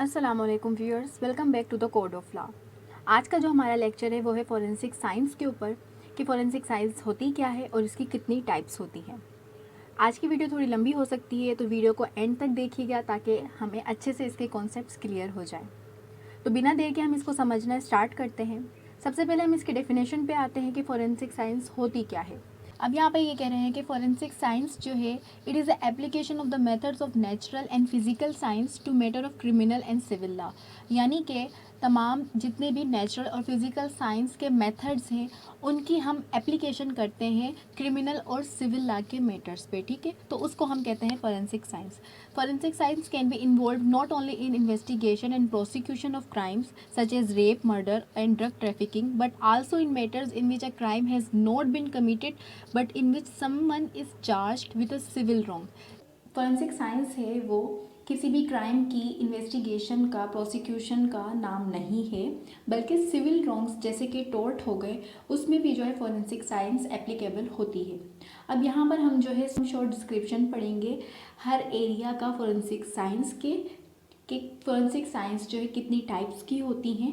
अस्सलामुअलैकुम viewers, welcome back to the code of law. आज का जो हमारा लेक्चर है वो है फॉरेंसिक साइंस के ऊपर कि फॉरेंसिक साइंस होती क्या है और इसकी कितनी टाइप्स होती हैं। आज की वीडियो थोड़ी लंबी हो सकती है, तो वीडियो को एंड तक देखिएगा ताकि हमें अच्छे से इसके कॉन्सेप्ट्स क्लियर हो जाएं। तो बिना देर के हम इसको समझना स्टार्ट करते हैं। सबसे पहले हम इसके डेफिनेशन पे आते हैं कि फॉरेंसिक साइंस होती क्या है। अब यहाँ पे ये कह रहे हैं कि फॉरेंसिक साइंस जो है it is the application of the methods of natural and physical science to matter of criminal and civil law. यानी कि तमाम जितने भी नेचुरल और फिजिकल साइंस के मेथड्स हैं उनकी हम एप्लीकेशन करते हैं क्रिमिनल और सिविल लॉ के मैटर्स पे, ठीक है। तो उसको हम कहते हैं forensic science. Forensic science can be involved not only in investigation and prosecution of crimes such as rape, murder, and drug trafficking, but also in matters in which a crime has not been committed, but in which someone is charged with a civil wrong. Forensic science है वो किसी भी crime की investigation का, prosecution का नाम नहीं है, बल्कि सिविल रॉन्ग्स जैसे कि टोर्ट हो गए उसमें भी जो है फॉरेंसिक साइंस एप्लीकेबल होती है। अब यहाँ पर हम जो है शॉर्ट डिस्क्रिप्शन पढ़ेंगे हर एरिया का फॉरेंसिक साइंस के फॉरेंसिक साइंस जो है कितनी टाइप्स की होती हैं।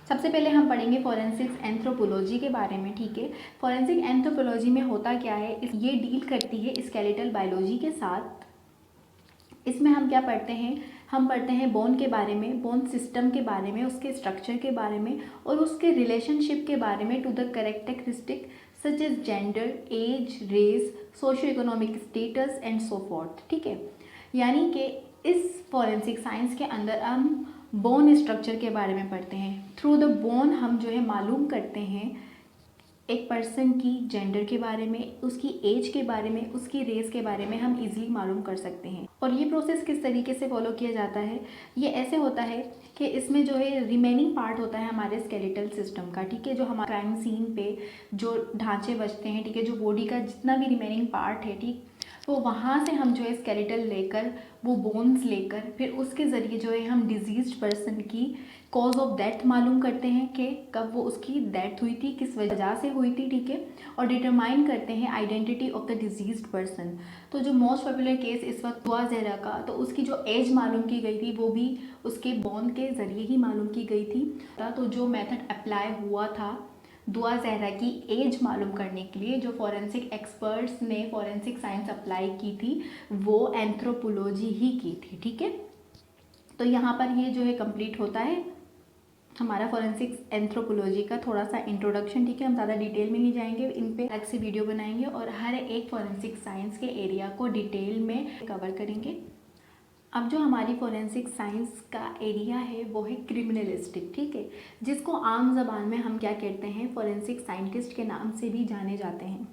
सबसे पहले हम पढ़ेंगे फॉरेंसिक एंथ्रोपोलॉजी के बारे में, ठीक है। फॉरेंसिक एंथ्रोपोलॉजी में होता क्या है, ये डील करती है स्केलेटल बायोलॉजी के साथ। इसमें हम क्या पढ़ते हैं, हम पढ़ते हैं बोन के बारे में, बोन सिस्टम के बारे में, उसके स्ट्रक्चर के बारे में और उसके रिलेशनशिप के बारे में to the characteristic such as gender, age, race, socio economic status and so forth, ठीक है। यानी कि इस फॉरेंसिक साइंस के अंदर हम बोन स्ट्रक्चर के बारे में पढ़ते हैं। थ्रू द बोन हम जो है मालूम करते हैं एक पर्सन की जेंडर के बारे में, उसकी एज के बारे में, उसकी रेस के बारे में हम इजीली मालूम कर सकते हैं। और ये प्रोसेस किस तरीके से फॉलो किया जाता है, ये ऐसे होता है कि इसमें जो है रिमेनिंग पार्ट होता है हमारे स्केलेटल सिस्टम का, ठीक है। जो हमारे क्राइम सीन पे जो ढांचे बचते हैं, ठीक है, जो बॉडी का जितना भी रिमेनिंग पार्ट है, ठीक, तो वहाँ से हम जो है स्केलेटल लेकर, वो बोन्स लेकर, फिर उसके ज़रिए जो है हम डिजीज्ड पर्सन की कॉज ऑफ डेथ मालूम करते हैं कि कब वो उसकी डेथ हुई थी, किस वजह से हुई थी, ठीक है। और डिटरमाइन करते हैं identity of the diseased person. तो जो मोस्ट पॉपुलर केस इस वक्त दुआ ज़हरा का, तो उसकी जो एज मालूम की गई थी वो भी उसके बोन के ज़रिए ही मालूम की गई थी। तो जो मेथड अप्लाई हुआ था दुआ ज़हरा की एज मालूम करने के लिए, जो फॉरेंसिक एक्सपर्ट्स ने फॉरेंसिक साइंस अप्लाई की थी वो एंथ्रोपोलॉजी ही की थी, ठीक है। तो यहाँ पर ये जो है कंप्लीट होता है हमारा फॉरेंसिक एंथ्रोपोलॉजी का थोड़ा सा इंट्रोडक्शन, ठीक है। हम ज़्यादा डिटेल में नहीं जाएंगे, इन पे अलग से वीडियो बनाएंगे और हर एक फॉरेंसिक साइंस के एरिया को डिटेल में कवर करेंगे। अब जो हमारी फॉरेंसिक साइंस का एरिया है वो है क्रिमिनलिस्टिक, ठीक है, जिसको आम जबान में हम क्या कहते हैं, फॉरेंसिक साइंटिस्ट के नाम से भी जाने जाते हैं।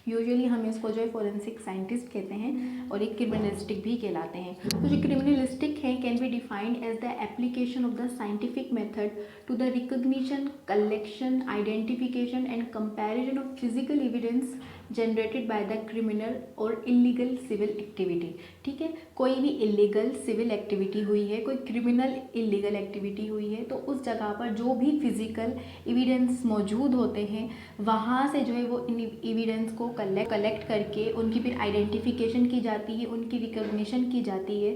यूजुअली हम इसको जो है फॉरेंसिक साइंटिस्ट कहते हैं और एक क्रिमिनलिस्टिक भी कहलाते हैं। तो जो क्रिमिनलिस्टिक है can be defined as the application of the scientific method to the recognition, collection, identification and comparison of physical evidence generated by the criminal और इलीगल सिविल एक्टिविटी, ठीक है। कोई भी इलीगल सिविल एक्टिविटी हुई है, कोई criminal illegal activity हुई है, तो उस जगह पर जो भी फिजिकल एविडेंस मौजूद होते हैं वहाँ से जो है वो इन एविडेंस को कलेक्ट करके उनकी फिर आइडेंटिफिकेशन की जाती है, उनकी रिकग्निशन की जाती है।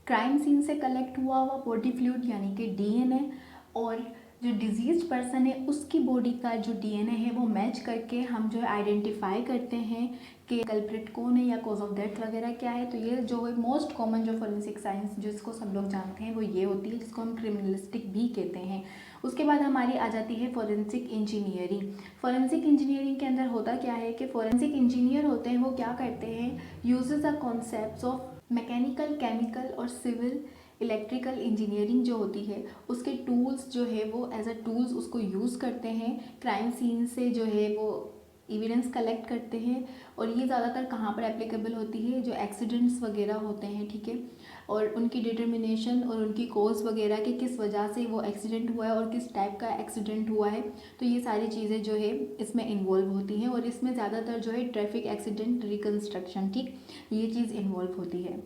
क्राइम सीन से कलेक्ट हुआ बॉडी फ्लूइड यानी कि डीएनए और जो डिजीज पर्सन है उसकी बॉडी का जो डीएनए है वो मैच करके हम जो है आइडेंटिफाई करते हैं कि कल्प्रिट कौन है या कॉज ऑफ डेथ वगैरह क्या है। तो ये जो है मोस्ट कॉमन जो फॉरेंसिक साइंस जिसको सब लोग जानते हैं वो ये होती है, जिसको हम क्रिमिनलिस्टिक भी कहते हैं। उसके बाद हमारी आ जाती है फॉरेंसिक इंजीनियरिंग। फॉरेंसिक इंजीनियरिंग के अंदर होता क्या है कि फॉरेंसिक इंजीनियर होते हैं वो क्या करते हैं, uses the concepts of mechanical, chemical और सिविल इलेक्ट्रिकल इंजीनियरिंग जो होती है उसके टूल्स जो है वो एज अ टूल्स उसको यूज़ करते हैं। क्राइम सीन से जो है वो एविडेंस कलेक्ट करते हैं और ये ज़्यादातर कहाँ पर एप्लीकेबल होती है, जो एक्सीडेंट्स वगैरह होते हैं, ठीक है, और उनकी डिटर्मिनेशन और उनकी कॉज वगैरह कि किस वजह से वो एक्सीडेंट हुआ है और किस टाइप का एक्सीडेंट हुआ है। तो ये सारी चीज़ें जो है इसमें इन्वॉल्व होती हैं और इसमें ज़्यादातर जो है ट्रैफिक एक्सीडेंट रिकन्स्ट्रक्शन, ठीक, ये चीज़ इन्वॉल्व होती है।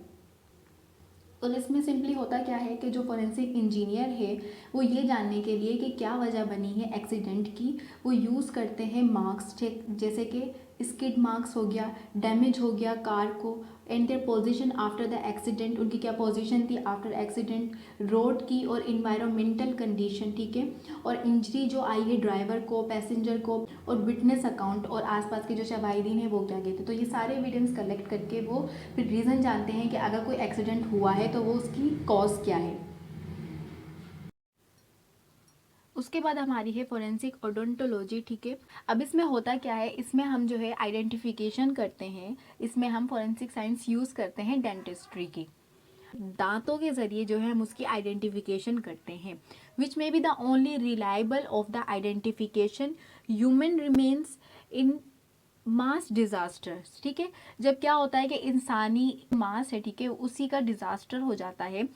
और इसमें सिंपली होता क्या है कि जो फॉरेंसिक इंजीनियर है वो ये जानने के लिए कि क्या वजह बनी है एक्सीडेंट की, वो यूज़ करते हैं मार्क्स, जैसे कि स्किड मार्क्स हो गया, डैमेज हो गया कार को, and their position after the accident, उनकी क्या पोजीशन थी आफ्टर एक्सीडेंट, रोड की और इन्वायरमेंटल कंडीशन, ठीक है, और इंजरी जो आई है ड्राइवर को, पैसेंजर को, और विटनेस अकाउंट और आसपास के जो शवाहिदीन है वो क्या कहते हैं। तो ये सारे एविडेंस कलेक्ट करके वो फिर रीज़न जानते हैं कि अगर कोई एक्सीडेंट हुआ है तो वो उसकी कॉज क्या है। उसके बाद हमारी है फोरेंसिक ओडोंटोलॉजी, ठीक है। अब इसमें होता क्या है, इसमें हम जो है आइडेंटिफिकेशन करते हैं, इसमें हम फोरेंसिक साइंस यूज़ करते हैं डेंटिस्ट्री की, दांतों के ज़रिए जो है हम उसकी आइडेंटिफिकेशन करते हैं, which may be the only reliable of the identification human remains in mass disasters, ठीक है। जब क्या होता है कि इंसानी मास है, ठीक है, उसी का डिज़ास्टर हो जाता है,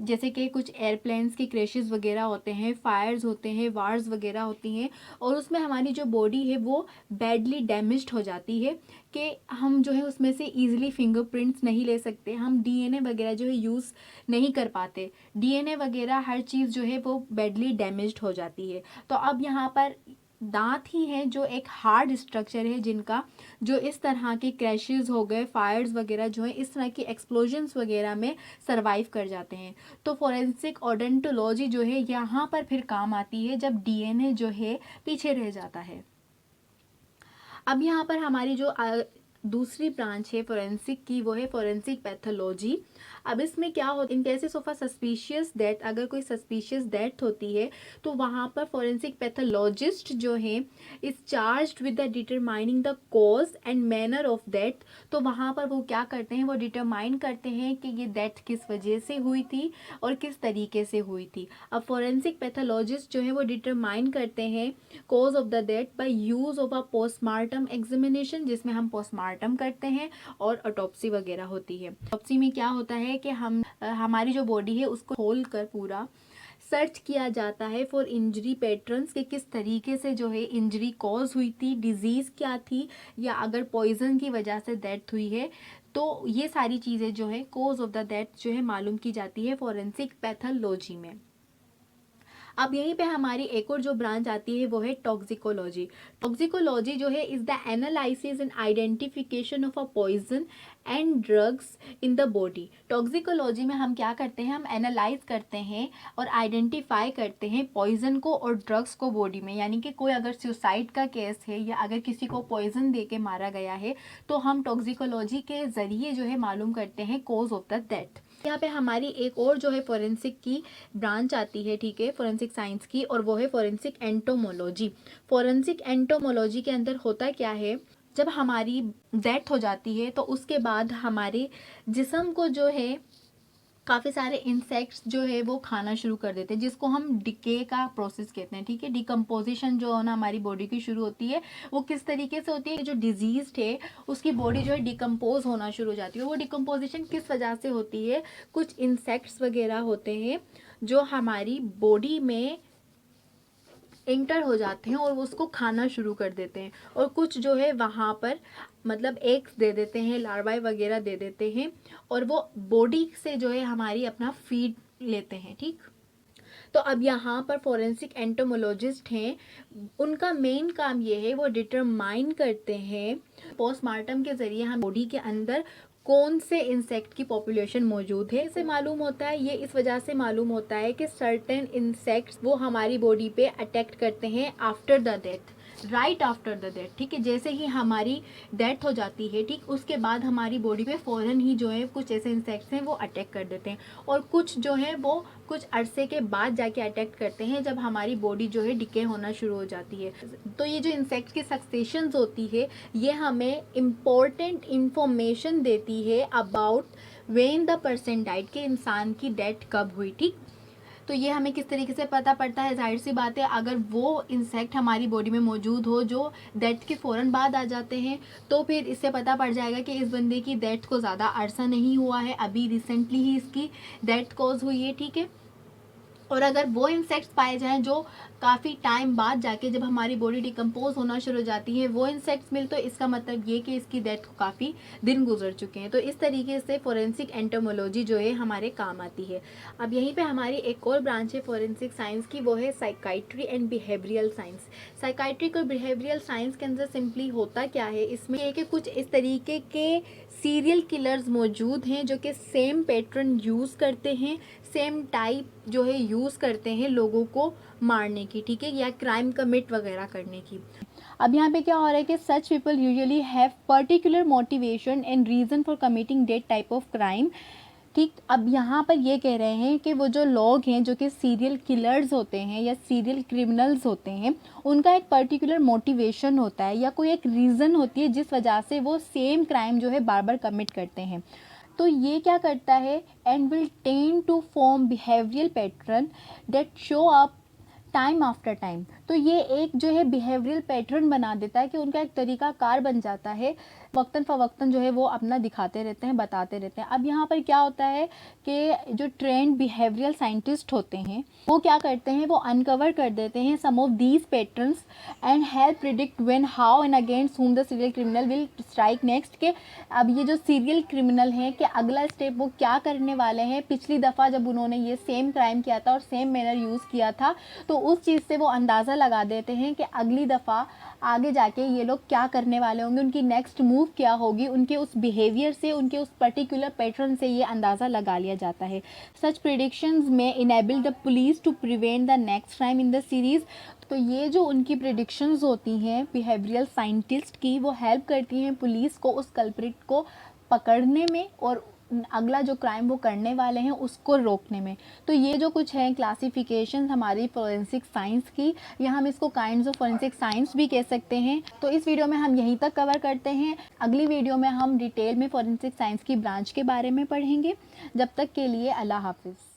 जैसे कि कुछ एयरप्लेन्स के क्रैशेस वगैरह होते हैं, फायर्स होते हैं, वार्स वगैरह होती हैं, और उसमें हमारी जो बॉडी है वो बैडली डैमेज्ड हो जाती है कि हम जो है उसमें से ईजिली फिंगरप्रिंट्स नहीं ले सकते, हम डीएनए वगैरह जो है यूज़ नहीं कर पाते, डीएनए वगैरह हर चीज़ जो है वो बैडली डैमेज्ड हो जाती है। तो अब यहाँ पर दांत ही हैं जो एक हार्ड स्ट्रक्चर है, जिनका जो इस तरह के क्रैशेस हो गए, फायर्स वगैरह जो है इस तरह की एक्सप्लोजन्स वगैरह में सरवाइव कर जाते हैं। तो फोरेंसिक ओडोंटोलॉजी जो है यहाँ पर फिर काम आती है जब डीएनए जो है पीछे रह जाता है। अब यहाँ पर हमारी जो दूसरी ब्रांच है फोरेंसिक की, वो है फोरेंसिक पैथोलॉजी। अब इसमें क्या होता है, in cases of a suspicious death, अगर कोई सस्पिशियस डेथ होती है तो वहाँ पर फोरेंसिक पैथोलॉजिस्ट जो है is charged with the determining the cause and manner of death. तो वहाँ पर वो क्या करते हैं, वो डिटरमाइन करते हैं कि ये डेथ किस वजह से हुई थी और किस तरीके से हुई थी। अब फोरेंसिक पैथोलॉजिस्ट जो है वो डिटरमाइन करते हैं cause of the death by use of a postmortem examination, जिसमें हम पोस्टमार्टम करते हैं और ऑटोप्सी वगैरह होती है। ऑटोप्सी में क्या होता है कि हम हमारी जो बॉडी है उसको खोल कर पूरा सर्च किया जाता है फॉर इंजरी पैटर्न्स, के किस तरीके से जो है इंजरी कॉज हुई थी, डिजीज़ क्या थी, या अगर पॉइजन की वजह से डेथ हुई है, तो ये सारी चीज़ें जो है कॉज ऑफ द डेथ जो है मालूम की जाती है फोरेंसिक पैथोलॉजी में। अब यहीं पे हमारी एक और जो ब्रांच आती है वो है टॉक्सिकोलॉजी। टॉक्सिकोलॉजी जो है is the analysis and identification of a poison and drugs in the body. Toxicology में हम क्या करते हैं, हम एनालाइज करते हैं और आइडेंटिफाई करते हैं पॉइजन को और ड्रग्स को बॉडी में, यानी कि कोई अगर सुसाइड का केस है या अगर किसी को पॉइजन दे के मारा गया है तो हम टॉक्सिकोलॉजी के ज़रिए जो है मालूम करते हैं कॉज ऑफ द डेथ। यहाँ पे हमारी एक और जो है फोरेंसिक की ब्रांच आती है, ठीक है, फोरेंसिक साइंस की, और वो है फोरेंसिक एंटोमोलॉजी। फोरेंसिक एंटोमोलॉजी के अंदर होता क्या है, जब हमारी डेथ हो जाती है तो उसके बाद हमारे जिस्म को जो है काफ़ी सारे इंसेक्ट्स जो है वो खाना शुरू कर देते हैं, जिसको हम डिके का प्रोसेस कहते हैं, ठीक है। डिकम्पोजिशन जो है ना हमारी बॉडी की शुरू होती है, वो किस तरीके से होती है, जो डिजीज है उसकी बॉडी जो है डिकम्पोज होना शुरू हो जाती है। वो डिकम्पोजिशन किस वजह से होती है, कुछ इंसेक्ट्स वगैरह होते हैं जो हमारी बॉडी में एंटर हो जाते हैं और वो उसको खाना शुरू कर देते हैं, और कुछ जो है वहाँ पर मतलब एग्स दे देते हैं, लार्वाई वगैरह दे देते हैं, और वो बॉडी से जो है हमारी अपना फीड लेते हैं, ठीक। तो अब यहाँ पर फोरेंसिक एंटोमोलॉजिस्ट हैं, उनका मेन काम ये है वो डिटरमाइन करते हैं पोस्टमार्टम के ज़रिए हम बॉडी के अंदर कौन से इंसेक्ट की पॉपुलेशन मौजूद है। इसे मालूम होता है, ये इस वजह से मालूम होता है कि सर्टेन इंसेक्ट्स वो हमारी बॉडी पे अटैक करते हैं after the death, right after the death, ठीक है। जैसे ही हमारी डेथ हो जाती है, ठीक, उसके बाद हमारी बॉडी पे फ़ौरन ही जो है कुछ ऐसे इंसेक्ट्स हैं वो अटैक कर देते हैं, और कुछ जो है वो कुछ अरसे के बाद जाके अटैक करते हैं जब हमारी बॉडी जो है डिके होना शुरू हो जाती है। तो ये जो इंसेक्ट की सक्सेशंस होती है ये हमें इम्पोर्टेंट इंफॉर्मेशन देती है about when the person died, के इंसान की डेथ कब हुई, ठीक। तो ये हमें किस तरीके से पता पड़ता है, जाहिर सी बात है अगर वो इंसेक्ट हमारी बॉडी में मौजूद हो जो डेथ के फ़ौरन बाद आ जाते हैं तो फिर इससे पता पड़ जाएगा कि इस बंदे की डेथ को ज़्यादा अरसा नहीं हुआ है, अभी रिसेंटली ही इसकी डेथ कॉज हुई है, ठीक है। और अगर वो इंसेक्ट्स पाए जाएं जो काफ़ी टाइम बाद जाके जब हमारी बॉडी डिकम्पोज होना शुरू हो जाती है वो इंसेक्ट्स मिल, तो इसका मतलब ये कि इसकी डेथ को काफ़ी दिन गुजर चुके हैं। तो इस तरीके से फॉरेंसिक एंटोमोलॉजी जो है हमारे काम आती है। अब यहीं पे हमारी एक और ब्रांच है फॉरेंसिक साइंस की, वो है psychiatry and behavioural science. Psychiatric और बिहेवियरल साइंस के अंदर सिंपली होता क्या है, इसमें ये कि कुछ इस तरीके के सीरियल किलर्स मौजूद हैं जो कि सेम पैटर्न यूज़ करते हैं, सेम टाइप जो है यूज़ करते हैं लोगों को मारने की, ठीक है, या क्राइम कमिट वगैरह करने की। अब यहाँ पे क्या हो रहा है कि such people usually have particular motivation and reason for committing that type of crime, ठीक। अब यहाँ पर ये कह रहे हैं कि वो जो लोग हैं जो कि सीरियल किलर्स होते हैं या सीरियल क्रिमिनल्स होते हैं, उनका एक पर्टिकुलर मोटिवेशन होता है या कोई एक रीज़न होती है जिस वजह से वो सेम क्राइम जो है बार बार कमिट करते हैं। तो ये क्या करता है, and will tend to form behavioural pattern that show up time after time. तो ये एक जो है बिहेवियरल पैटर्न बना देता है कि उनका एक तरीका कार बन जाता है, वक्तन फ़वक्तन जो है वो अपना दिखाते रहते हैं, बताते रहते हैं। अब यहाँ पर क्या होता है कि जो ट्रेंड बिहेवियरल साइंटिस्ट होते हैं वो क्या करते हैं, वो अनकवर कर देते हैं some of these patterns and help predict when, how and against whom the serial criminal will strike next. के अब ये जो सीरियल क्रिमिनल हैं कि अगला स्टेप वो क्या करने वाले हैं। पिछली दफ़ा जब उन्होंने ये सेम क्राइम किया था और सेम मैनर यूज़ किया था, तो उस चीज़ से वो अंदाज़ा लगा देते हैं कि अगली दफ़ा आगे जाके ये लोग क्या करने वाले होंगे, उनकी नेक्स्ट मूव क्या होगी। उनके उस बिहेवियर से, उनके उस पर्टिकुलर पैटर्न से ये अंदाज़ा लगा लिया जाता है। सच प्रिडिक्शंस में enable the police to prevent the next crime in the series. तो ये जो उनकी प्रिडिक्शंस होती हैं बिहेवियरल साइंटिस्ट की, वो हेल्प करती हैं पुलिस को उस कल्प्रिट को पकड़ने में और अगला जो क्राइम वो करने वाले हैं उसको रोकने में। तो ये जो कुछ है क्लासिफिकेशन हमारी फोरेंसिक साइंस की, या हम इसको काइंड्स ऑफ फोरेंसिक साइंस भी कह सकते हैं। तो इस वीडियो में हम यहीं तक कवर करते हैं। अगली वीडियो में हम डिटेल में फोरेंसिक साइंस की ब्रांच के बारे में पढ़ेंगे। जब तक के लिए अल्लाह हाफिज़।